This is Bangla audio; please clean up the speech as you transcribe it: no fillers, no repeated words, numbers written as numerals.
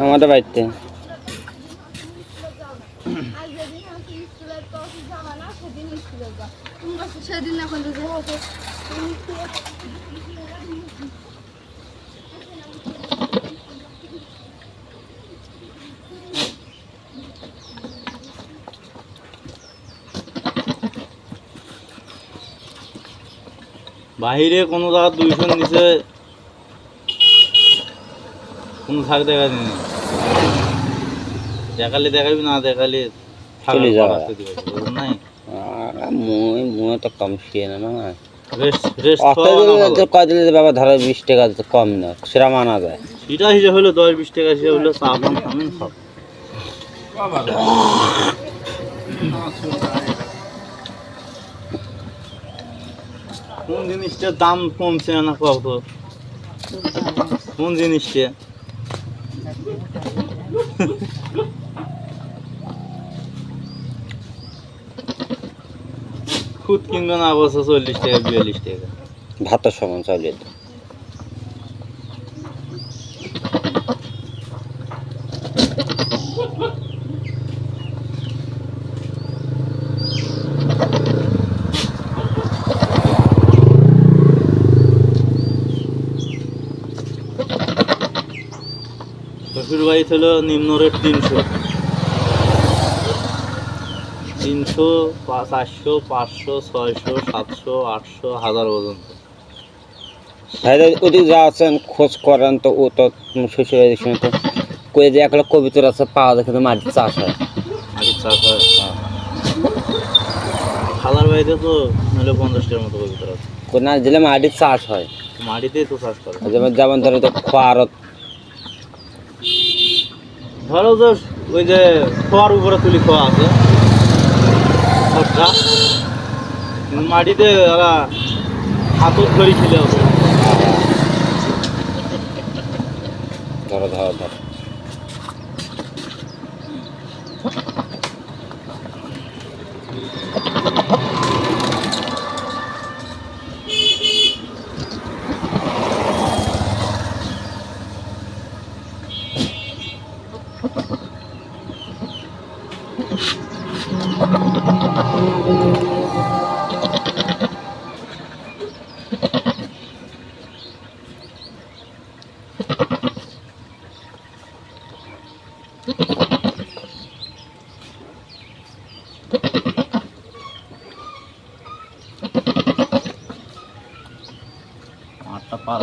আমাদের বাড়িতে বাহিরে কোনো জায়গা 200 নিচে কোনো থাক দেখা দিনি, দেখালে দেখাবি, না দেখালে চলে যাওয়া নাই। মুই তো কম শিয়ে না না রেস্ট কদিলে বাবা ধরো 20 টাকা তো কম না সেরা মানা যায়। সেটা হিসেবে হলো 10-20 টাকা হিসেবে হলো চা পান খাবেন সব। কোন জিনিসটার দাম কমছে না কত? কোন জিনিসটা খুদ কিনবে না বছর 40 টাকা 42 টাকা ভাতের সমান চাইলে শ্বশুর বাড়িতে হলো নিম্ন রেট 300, 400, 500, 600, 700, 800, 1000 পর্যন্ত। ভাইরা ওদিকে যা আছেন খোঁজ করেন তো ও তো শ্বশুর বাড়ির সময় তো কয়ে যে 1 লাখ কবিতর আছে পাওয়া দেখে তো মাটির চাষ হয়। মাটির চাষ হয়। খালার বাড়িতে তো নাহলে 50টার মতো কবিতর আছে। না দিলে মাটির চাষ হয়, মাটিতেই তো চাষ করে। যেমন যেমন ধরো তো খোয়ার ধরো যে ওই যে খোয়ার উপরে তুলি খোয়া আছে সবটা, মাটিতে ওরা হাতত ধরি ছিল। ধরো ধরো ধরো আটটা পার